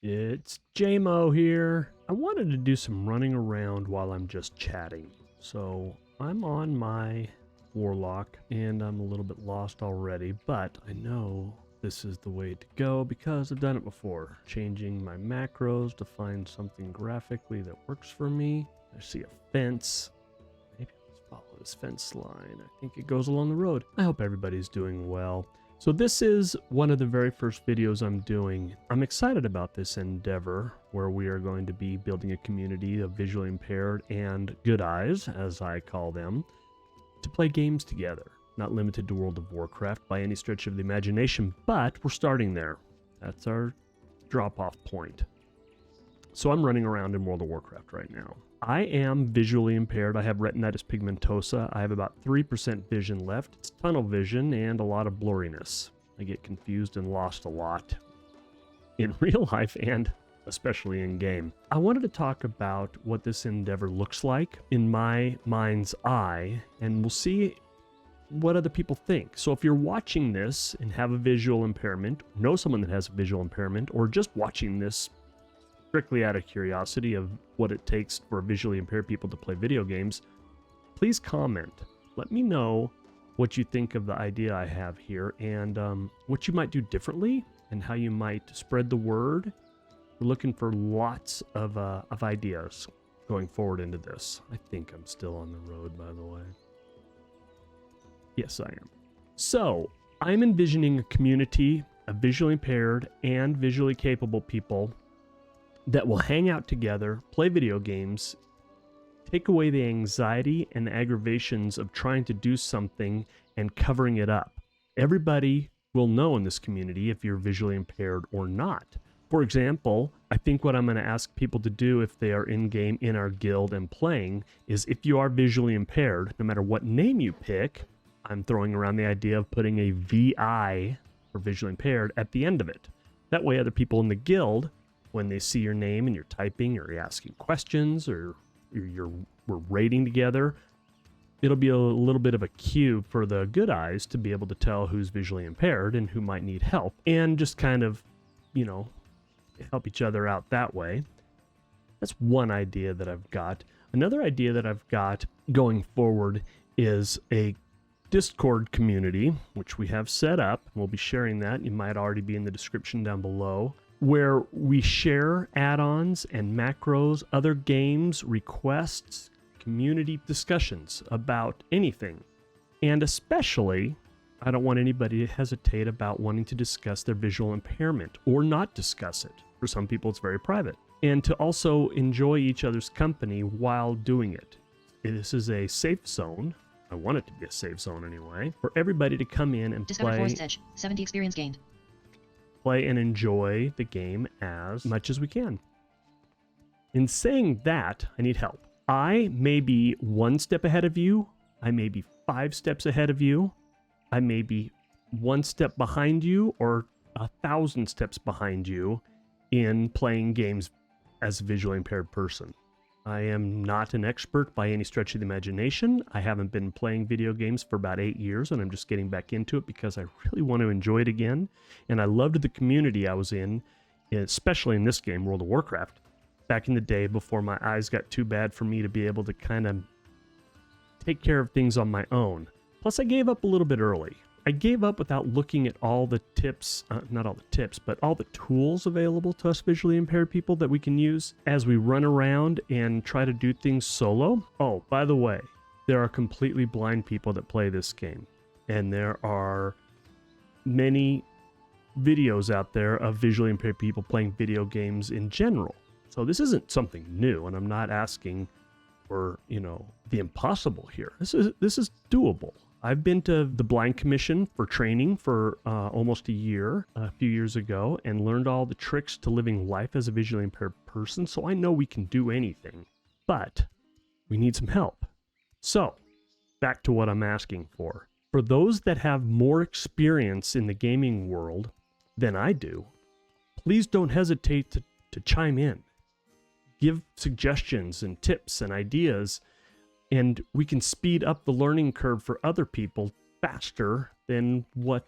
It's Jaymo here. I wanted to do some running around while I'm just chatting. So I'm on my warlock and I'm a little bit lost already, but I know this is the way to go because I've done it before. Changing my macros to find something graphically that works for me. I see a fence. Maybe let's follow this fence line. I think it goes along the road. I hope everybody's doing well. So this is one of the very first videos I'm doing. I'm excited about this endeavor where we are going to be building a community of visually impaired and good eyes, as I call them, to play games together. Not limited to World of Warcraft by any stretch of the imagination, but we're starting there. That's our drop-off point. So I'm running around in World of Warcraft right now. I am visually impaired. I have retinitis pigmentosa. I have about 3% vision left. It's tunnel vision and a lot of blurriness. I get confused and lost a lot in real life and especially in game. I wanted to talk about what this endeavor looks like in my mind's eye, and we'll see what other people think. So if you're watching this and have a visual impairment, know someone that has a visual impairment, or just watching this strictly out of curiosity of what it takes for visually impaired people to play video games, please comment. Let me know what you think of the idea I have here and what you might do differently and how you might spread the word. We're looking for lots of ideas going forward into this. I think I'm still on the road, by the way. Yes, I am. So I'm envisioning a community of visually impaired and visually capable people that will hang out together, play video games, take away the anxiety and aggravations of trying to do something and covering it up. Everybody will know in this community if you're visually impaired or not. For example, I think what I'm going to ask people to do if they are in-game in our guild and playing is if you are visually impaired, no matter what name you pick, I'm throwing around the idea of putting a VI for visually impaired at the end of it. That way other people in the guild, when they see your name and you're typing or you're asking questions or we're raiding together, it'll be a little bit of a cue for the good eyes to be able to tell who's visually impaired and who might need help and just kind of, help each other out that way. That's one idea that I've got. Another idea that I've got going forward is a Discord community, which we have set up. We'll be sharing that. You might already be in the description down below, where we share add-ons and macros, other games, requests, community discussions about anything. And especially, I don't want anybody to hesitate about wanting to discuss their visual impairment or not discuss it. For some people, it's very private. And to also enjoy each other's company while doing it. This is a safe zone. I want it to be a safe zone anyway, for everybody to come in and Discover play. Forest Edge, 70 experience gained. Play and enjoy the game as much as we can. In saying that, I need help. I may be 1 step ahead of you. I may be 5 steps ahead of you. I may be 1 step behind you or 1,000 steps behind you in playing games as a visually impaired person. I am not an expert by any stretch of the imagination. I haven't been playing video games for about 8 years, and I'm just getting back into it because I really want to enjoy it again. And I loved the community I was in, especially in this game, World of Warcraft, back in the day before my eyes got too bad for me to be able to kind of take care of things on my own. Plus, I gave up a little bit early. I gave up without looking at all the tips, not all the tips, but all the tools available to us visually impaired people that we can use as we run around and try to do things solo. Oh, by the way, there are completely blind people that play this game. And there are many videos out there of visually impaired people playing video games in general. So this isn't something new, and I'm not asking for, the impossible here. This is doable. I've been to the Blind Commission for training for almost a year, a few years ago, and learned all the tricks to living life as a visually impaired person, so I know we can do anything. But we need some help. So, back to what I'm asking for. For those that have more experience in the gaming world than I do, please don't hesitate to chime in. Give suggestions and tips and ideas, and we can speed up the learning curve for other people faster than what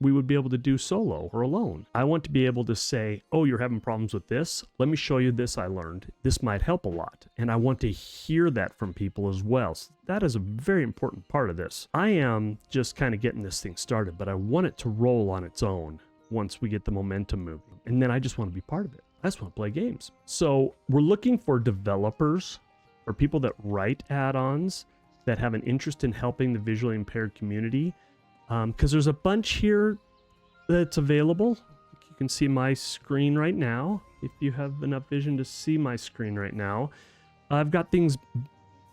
we would be able to do solo or alone. I want to be able to say, oh, you're having problems with this? Let me show you this I learned. This might help a lot. And I want to hear that from people as well. So that is a very important part of this. I am just kind of getting this thing started, but I want it to roll on its own once we get the momentum moving. And then I just want to be part of it. I just want to play games. So we're looking for developers or people that write add-ons that have an interest in helping the visually impaired community. Because there's a bunch here that's available. You can see my screen right now. If you have enough vision to see my screen right now, I've got things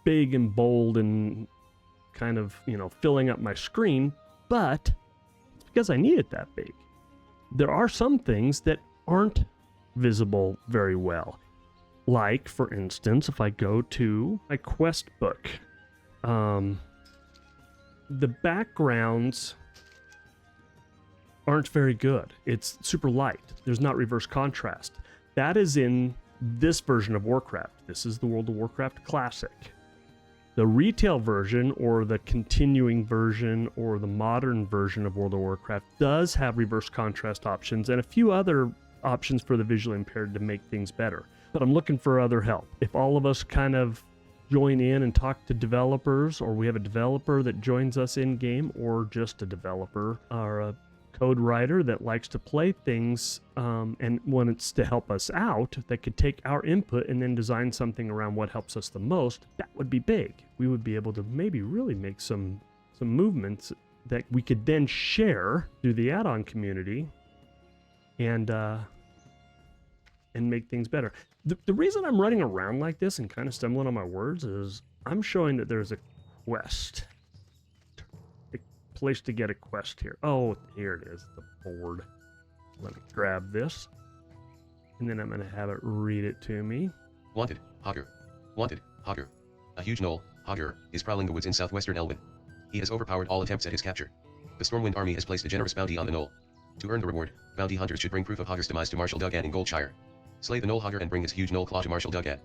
big and bold and kind of, filling up my screen, but it's because I need it that big. There are some things that aren't visible very well. Like, for instance, if I go to my quest book, the backgrounds aren't very good. It's super light. There's not reverse contrast. That is in this version of Warcraft. This is the World of Warcraft Classic. The retail version, or the continuing version, or the modern version of World of Warcraft does have reverse contrast options and a few other options for the visually impaired to make things better. But I'm looking for other help. If all of us kind of join in and talk to developers, or we have a developer that joins us in game, or just a developer or a code writer that likes to play things and wants to help us out, that could take our input and then design something around what helps us the most, that would be big. We would be able to maybe really make some movements that we could then share through the add-on community and make things better. The reason I'm running around like this and kind of stumbling on my words is I'm showing that there's a quest. A place to get a quest here. Oh, here it is, the board. Let me grab this. And then I'm going to have it read it to me. Wanted, Hogger. Wanted, Hogger. A huge gnoll, Hogger, is prowling the woods in southwestern Elwyn. He has overpowered all attempts at his capture. The Stormwind army has placed a generous bounty on the gnoll. To earn the reward, bounty hunters should bring proof of Hogger's demise to Marshal Duggan in Goldshire. Slay the gnoll Hogger and bring its huge gnoll claw to Marshal Duggan.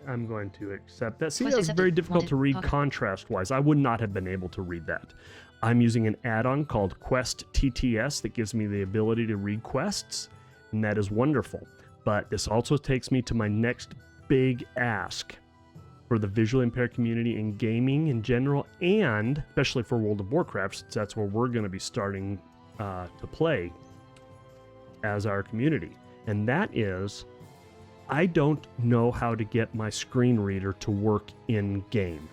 I'm going to accept that. See, that's very difficult to read contrast-wise. I would not have been able to read that. I'm using an add-on called Quest TTS that gives me the ability to read quests, and that is wonderful. But this also takes me to my next big ask for the visually impaired community in gaming in general, and especially for World of Warcraft, since that's where we're going to be starting to play as our community. And that is, I don't know how to get my screen reader to work in game.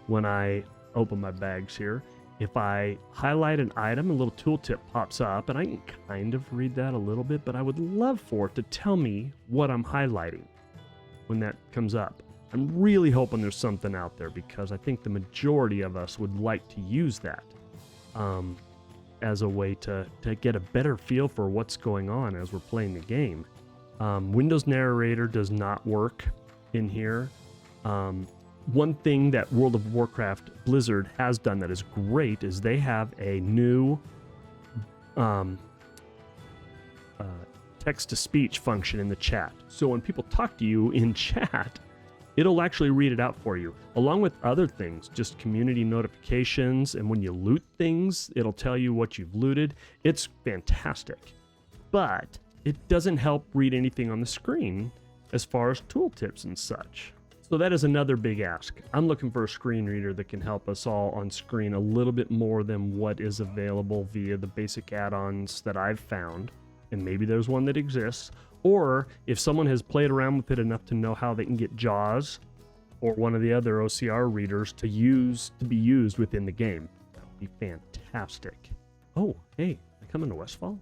When I open my bags here, if I highlight an item, a little tooltip pops up, and I can kind of read that a little bit, but I would love for it to tell me what I'm highlighting when that comes up. I'm really hoping there's something out there, because I think the majority of us would like to use that as a way to get a better feel for what's going on as we're playing the game. Windows Narrator does not work in here. One thing that World of Warcraft Blizzard has done that is great is they have a new text-to-speech function in the chat. So when people talk to you in chat, it'll actually read it out for you, along with other things, just community notifications, and when you loot things, it'll tell you what you've looted. It's fantastic. But it doesn't help read anything on the screen as far as tooltips and such. So that is another big ask. I'm looking for a screen reader that can help us all on screen a little bit more than what is available via the basic add-ons that I've found. And maybe there's one that exists. Or if someone has played around with it enough to know how they can get JAWS or one of the other OCR readers to be used within the game, that would be fantastic. Oh, hey, I come into Westfall?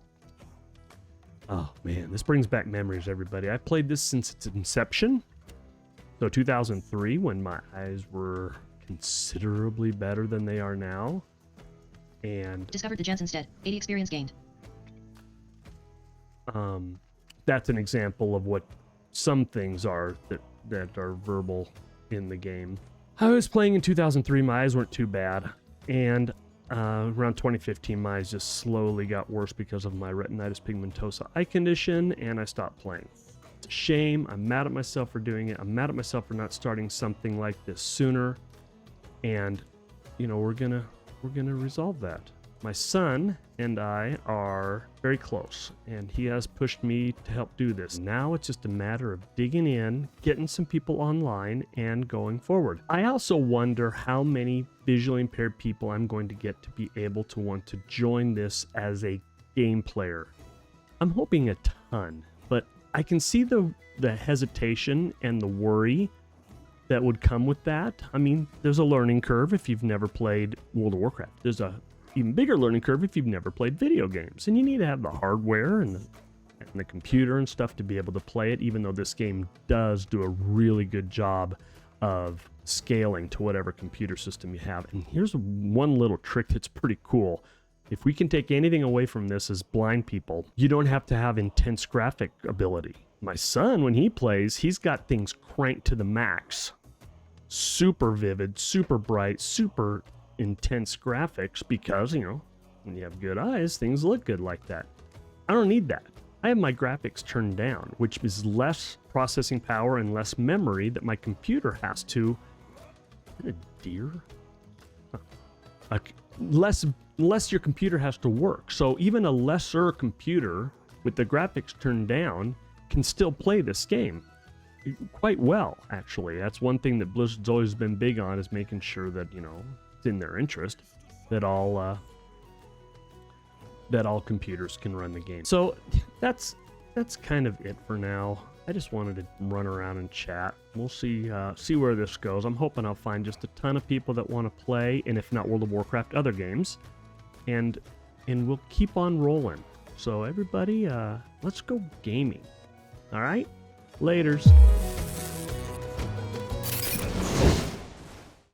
Oh man, this brings back memories, everybody. I played this since its inception. So 2003, when my eyes were considerably better than they are now. And discovered the Jensenstead, 80 experience gained. That's an example of what some things are that are verbal in the game. I was playing in 2003, my eyes weren't too bad, and around 2015 my eyes just slowly got worse because of my retinitis pigmentosa eye condition, and I stopped playing. It's a shame. I'm mad at myself for doing it. I'm mad at myself for not starting something like this sooner, and we're gonna we're going to resolve that. My son and I are very close, and he has pushed me to help do this. Now it's just a matter of digging in, getting some people online, and going forward. I also wonder how many visually impaired people I'm going to get to be able to want to join this as a game player. I'm hoping a ton, but I can see the hesitation and the worry that would come with that. I mean, there's a learning curve if you've never played World of Warcraft. There's a even bigger learning curve if you've never played video games, and you need to have the hardware and the computer and stuff to be able to play it, even though this game does do a really good job of scaling to whatever computer system you have. And here's one little trick that's pretty cool. If we can take anything away from this as blind people, you don't have to have intense graphic ability. My son, when he plays, he's got things cranked to the max. Super vivid, super bright, super intense graphics, because, you know, when you have good eyes, things look good like that. I don't need that. I have my graphics turned down, which is less processing power and less memory that my computer has to... Is that a deer? Huh. Less your computer has to work. So even a lesser computer with the graphics turned down can still play this game quite well, actually. That's one thing that Blizzard's always been big on, is making sure that, you know, it's in their interest that all computers can run the game. So that's kind of it for now. I just wanted to run around and chat. We'll see where this goes. I'm hoping I'll find just a ton of people that want to play, and if not World of Warcraft, other games, and we'll keep on rolling. So everybody, let's go gaming. All right, laters.